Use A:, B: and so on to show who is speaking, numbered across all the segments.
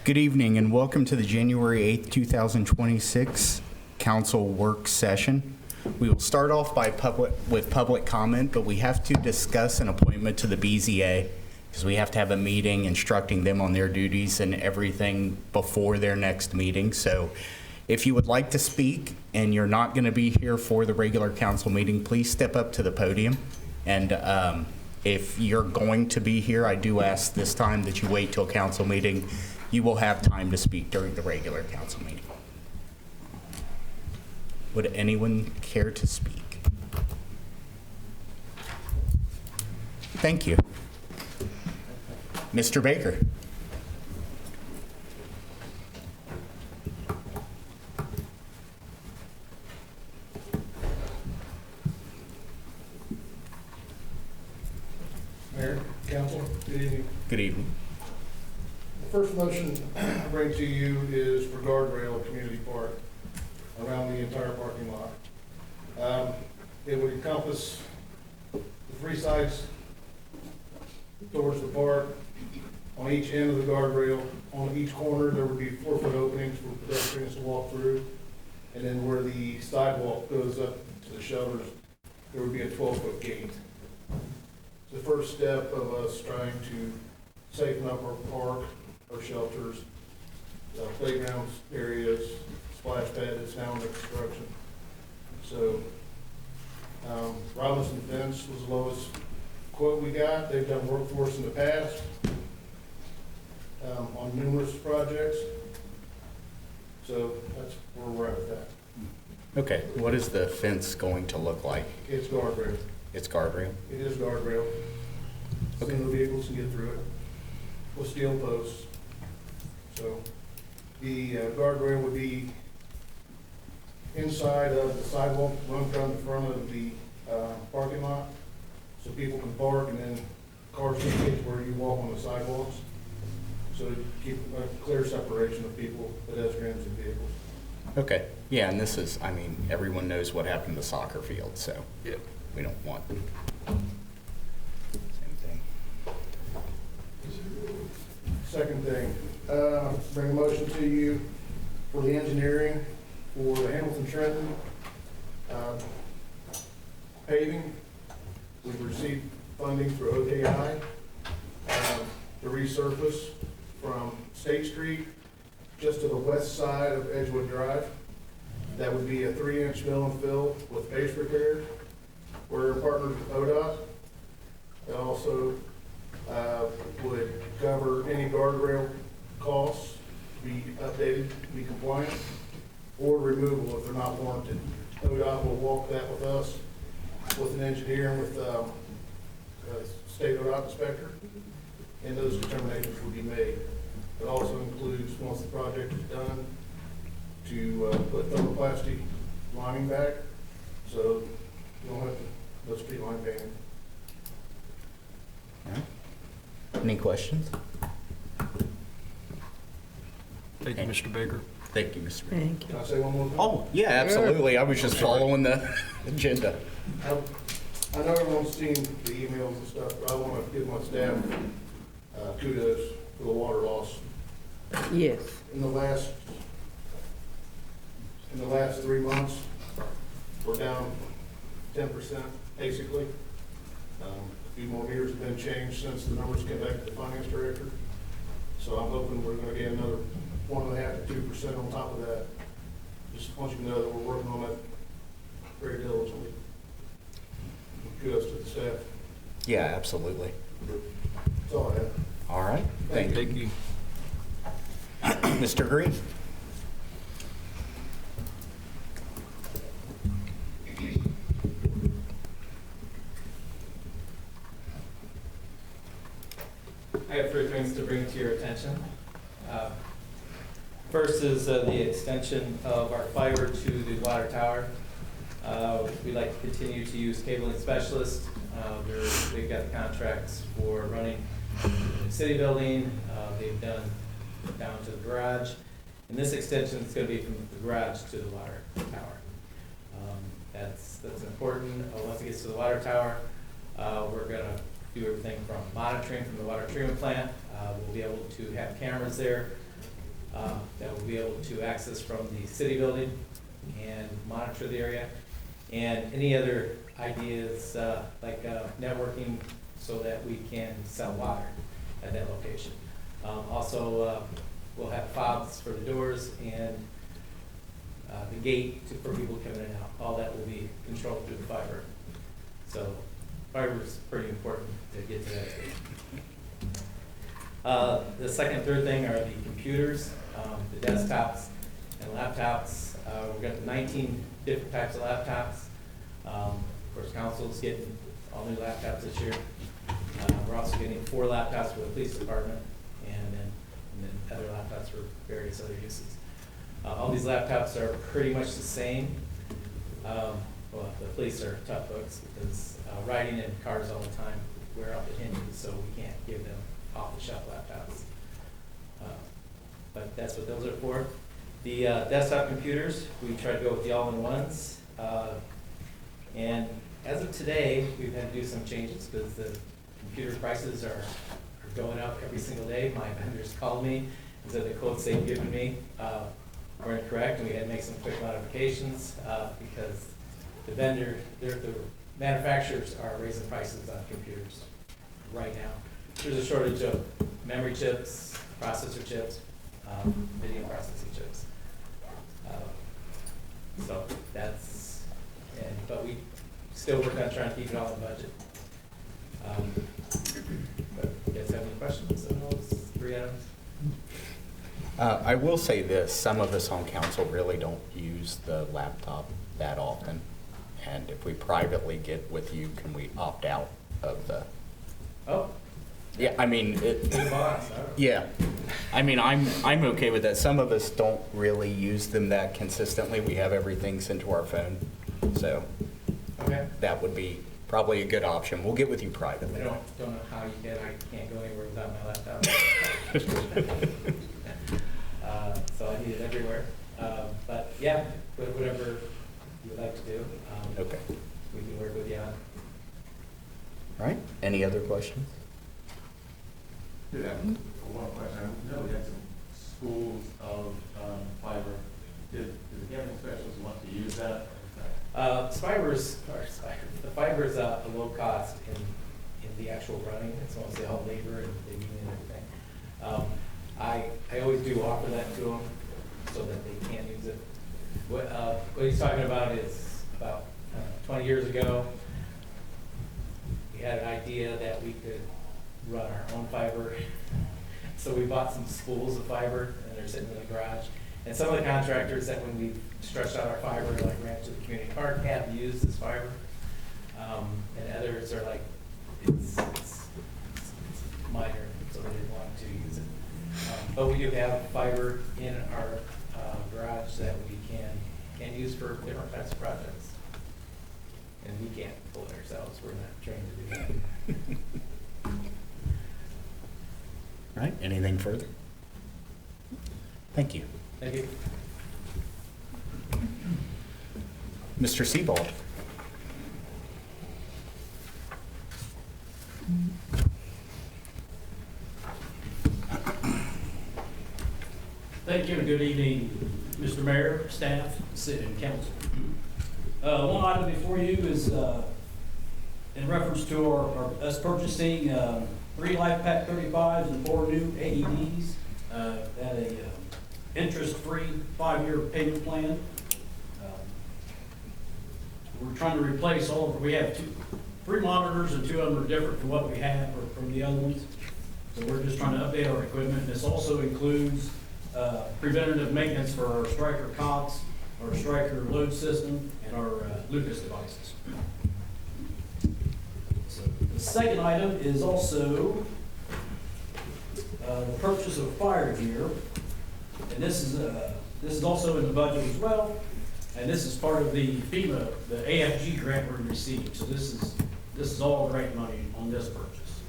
A: Good evening and welcome to the January 8th, 2026 Council Work Session. We will start off with public comment, but we have to discuss an appointment to the BZA because we have to have a meeting instructing them on their duties and everything before their next meeting. So if you would like to speak and you're not going to be here for the regular council meeting, please step up to the podium. And if you're going to be here, I do ask this time that you wait till council meeting. You will have time to speak during the regular council meeting. Would anyone care to speak? Thank you. Mr. Baker.
B: Mayor, council, good evening.
A: Good evening.
B: The first motion I bring to you is for guardrail at Community Park around the entire parking lot. It would encompass the three sides towards the park. On each end of the guardrail, on each corner, there would be 4-foot openings for pedestrians to walk through. And then where the sidewalk goes up to the shelters, there would be a 12-foot gate. It's the first step of us trying to safen up our park, our shelters, playgrounds areas, splash pad that's now under construction. So Robinson Fence was the lowest quote we got. They've done work for us in the past on numerous projects. So that's where we're at with that.
A: Okay, what is the fence going to look like?
B: It's guardrail.
A: It's guardrail?
B: It is guardrail.
A: Okay.
B: Single vehicles can get through it with steel posts. So the guardrail would be inside of the sidewalk, run down the front of the parking lot, so people can park and then cars can get to where you walk on the sidewalks. So to keep a clear separation of people, pedestrians and vehicles.
A: Okay, yeah, and this is, I mean, everyone knows what happened to the soccer field, so we don't want same thing.
B: Second thing, bring a motion to you for the engineering for the Hamilton Trenton paving. We've received funding through OKI to resurface from State Street just to the west side of Edgewood Drive. That would be a 3-inch mill and fill with base repair. We're partnered with ODOT. It also would cover any guardrail costs, be updated, be compliant, or removal if they're not warranted. ODOT will walk that with us, with an engineer, with a state ODOT inspector, and those determinations will be made. It also includes, once the project is done, to put thermoplastic lining back, so you don't have the street line painted.
A: Any questions?
C: Thank you, Mr. Baker.
A: Thank you, Mr. Baker.
D: Thank you.
B: Can I say one more thing?
A: Oh, yeah, absolutely. I was just following the agenda.
B: I know everyone's seen the emails and stuff, but I want to give my staff kudos for the water loss.
D: Yes.
B: In the last 3 months, we're down 10%, basically. A few more meters have been changed since the numbers came back to the finance director. So I'm hoping we're going to get another 1.5% to 2% on top of that. Just want you to know that we're working on that very diligently. Kudos to the staff.
A: Yeah, absolutely.
B: That's all I have.
A: All right, thank you.
C: Thank you.
A: Mr. Green?
E: I have 3 things to bring to your attention. First is the extension of our fiber to the water tower. We'd like to continue to use cabling specialists. They've got contracts for running the city building. They've done down to the garage. And this extension is going to be from the garage to the water tower. That's important. Once it gets to the water tower, we're going to do everything from monitoring from the water treatment plant. We'll be able to have cameras there that will be able to access from the city building and monitor the area. And any other ideas, like networking, so that we can sell water at that location. Also, we'll have fobs for the doors and the gate for people coming in and out. All that will be controlled through the fiber. So fiber is pretty important to get to that stage. The second and third thing are the computers, the desktops and laptops. We've got 19 different types of laptops. Of course, council's getting all new laptops this year. We're also getting 4 laptops for the police department and then other laptops for various other uses. All these laptops are pretty much the same. Well, the police are tough folks because riding in cars all the time wear out the hinges, so we can't give them off-the-shelf laptops. But that's what those are for. The desktop computers, we try to go with the all-in-ones. And as of today, we've had to do some changes because the computer prices are going up every single day. My vendors called me and said the quotes they've given me were incorrect, and we had to make some quick modifications because the manufacturers are raising prices on computers right now. There's a shortage of memory chips, processor chips, video processing chips. So that's, but we still work on trying to keep it all in budget. But you guys have any questions on those 3 items?
A: I will say this, some of us on council really don't use the laptop that often. And if we privately get with you, can we opt out of the,
E: Oh,
A: yeah, I mean,
E: good boss.
A: yeah. I mean, I'm okay with that. Some of us don't really use them that consistently. We have everything sent to our phone. So
E: Okay.
A: that would be probably a good option. We'll get with you
E: I
A: privately.
E: don't know how you can, I can't go anywhere without my laptop. So I need it everywhere. But yeah, whatever you would like to do,
A: Okay.
E: we can work with you on.
A: All right. Any other questions?
D: Yeah, one question. I know we had some schools of fiber. Did the camping specialists want to use that?
E: The fiber is a low cost in the actual running. It's mostly all labor and digging and everything. I always do offer that to them so that they can use it. What he's talking about is about 20 years ago, we had an idea that we could run our own fiber. So we bought some spools of fiber and they're sitting in the garage. And some of the contractors that when we stretched out our fiber, like ran it to the community park, have used this fiber. And others are like, it's minor, so they didn't want to use it. But we do have fiber in our garage that we can use for different types of projects. And we can't pull it ourselves, we're not trained to do that.
A: All right. Anything further? Thank you.
E: Thank you.
A: Mr. Sebald.
F: Thank you and good evening, Mr. Mayor, staff, city and council. One item before you is in reference to us purchasing 3 LifePak 35s and 4 new AEDs at a interest-free 5-year payment plan. We're trying to replace we have 3 monitors and 2 of them are different from what we have from the other ones. So we're just trying to update our equipment. This also includes preventative maintenance for our Striker cots, our Striker load system, and our Lucas devices. So the second item is also the purchase of fire gear, and this is also in the budget as well. And this is part of the FEMA, the AFG grant we received. So this is all grant money on this purchase.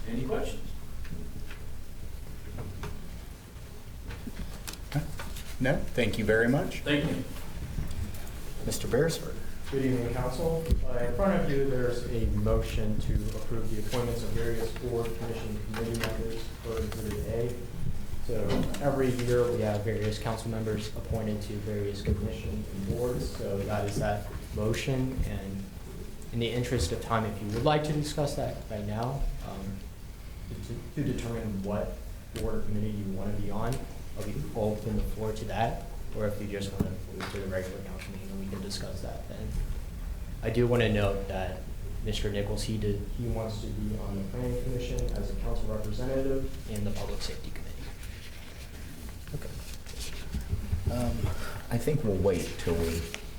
F: Any questions?
A: No? Thank you very much.
F: Thank you.
A: Mr. Beresford.
G: Good evening, council. In front of you, there's a motion to approve the appointments of various board, commission, and committee members for Exhibit A. So every year, we have various council members appointed to various commissions and boards. So that is that motion. And in the interest of time, if you would like to discuss that right now, to determine what board or committee you want to be on, I'll be open the floor to that. Or if you just want to move to the regular council meeting, we can discuss that then. I do want to note that Mr. Nichols, he wants to be on the planning commission as a council representative and the public safety committee.
A: I think we'll wait till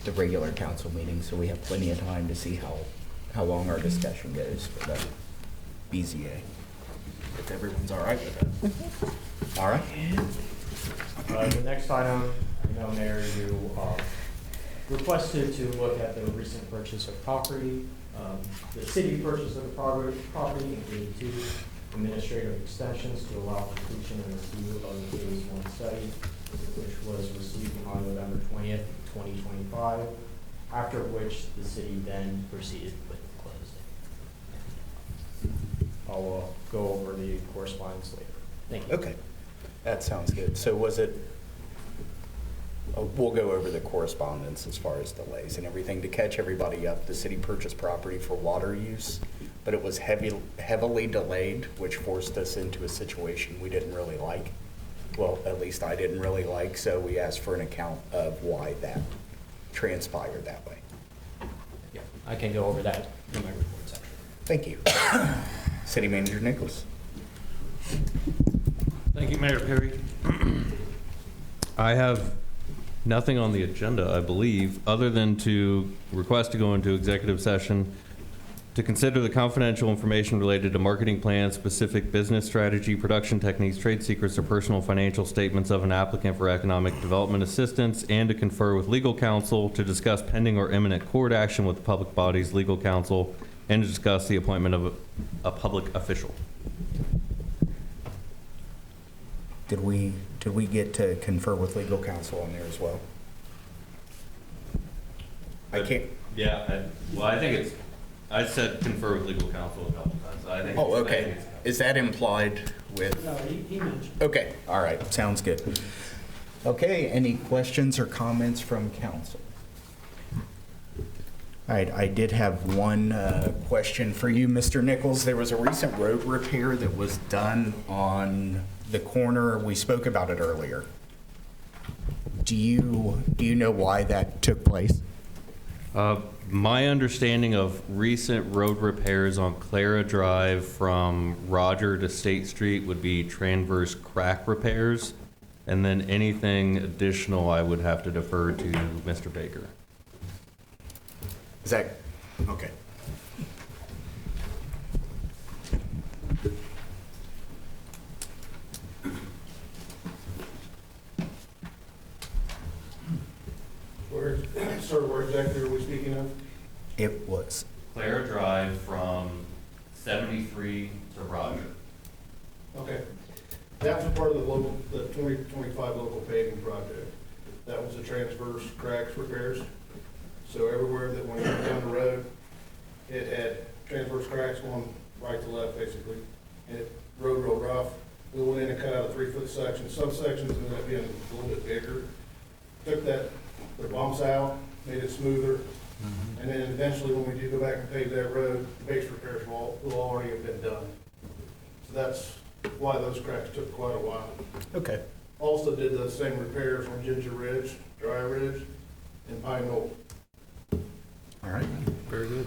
A: the regular council meeting, so we have plenty of time to see how long our discussion goes for the BZA. If everyone's all right with that. All right?
G: The next item, I know, Mayor, you requested to look at the recent purchase of property. The city purchase of the property included 2 administrative extensions to allow completion and review of the Phase 1 study, which was received on November 20th, 2025, after which the city then proceeded with closing. I'll go over the correspondence later. Thank you.
A: Okay, that sounds good. So was it, we'll go over the correspondence as far as delays and everything. To catch everybody up, the city purchased property for water use, but it was heavily delayed, which forced us into a situation we didn't really like. Well, at least I didn't really like, so we asked for an account of why that transpired that way.
G: Yeah, I can go over that in my report section.
A: Thank you. City Manager Nichols.
H: Thank you, Mayor Perry. I have nothing on the agenda, I believe, other than to request to go into executive session to consider the confidential information related to marketing plans, specific business strategy, production techniques, trade secrets, or personal financial statements of an applicant for economic development assistance, and to confer with legal counsel to discuss pending or imminent court action with the public body's legal counsel, and to discuss the appointment of a public official.
A: Did we get to confer with legal counsel on there as well? I can't.
H: Yeah, I think it's, I said confer with legal counsel a couple times. I think.
A: Oh, okay. Is that implied with?
F: No, he mentioned.
A: Okay, all right, sounds good. Okay, any questions or comments from council? All right, I did have one question for you, Mr. Nichols. There was a recent road repair that was done on the corner. We spoke about it earlier. Do you know why that took place?
H: My understanding of recent road repairs on Clara Drive from Roger to State Street would be transverse crack repairs, and then anything additional I would have to defer to Mr. Baker.
A: Is that, okay.
B: Where exactly are we speaking of?
A: It was.
H: Clara Drive from 73 to Roger.
B: Okay. That was part of the 2025 local paving project. That was the transverse cracks repairs. So everywhere that when you went down the road, it had transverse cracks going right to left, basically. And it road real rough. We went in and cut out a 3-foot section. Some sections ended up being a little bit bigger. Took the bumps out, made it smoother. And then eventually, when we do go back and pave that road, the base repairs will already have been done. So that's why those cracks took quite a while.
A: Okay.
B: Also did the same repairs on Ginger Ridge, Dry Ridge, and Pine Knoll.
A: All right.
H: Very good.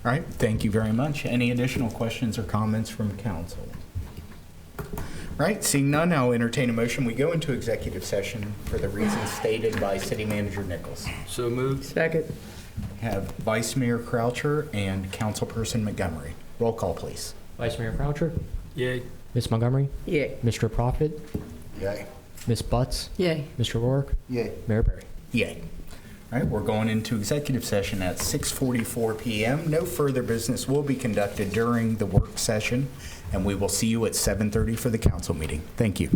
A: All right, thank you very much. Any additional questions or comments from council? All right, seeing none, I'll entertain a motion. We go into executive session for the reasons stated by City Manager Nichols.
C: So moved.
I: Second.
A: Have Vice Mayor Croucher and Councilperson Montgomery. Roll call, please.
G: Vice Mayor Croucher,
C: Yay.
G: Ms. Montgomery,
I: Yay.
G: Mr. Prophet,
A: Yay.
G: Ms. Butts,
I: Yay.
G: Mr. Rourke,
A: Yay.
G: Mayor Perry.
A: Yay. All right, we're going into executive session at 6:44 p.m. No further business will be conducted during the work session, and we will see you at 7:30 for the council meeting. Thank you.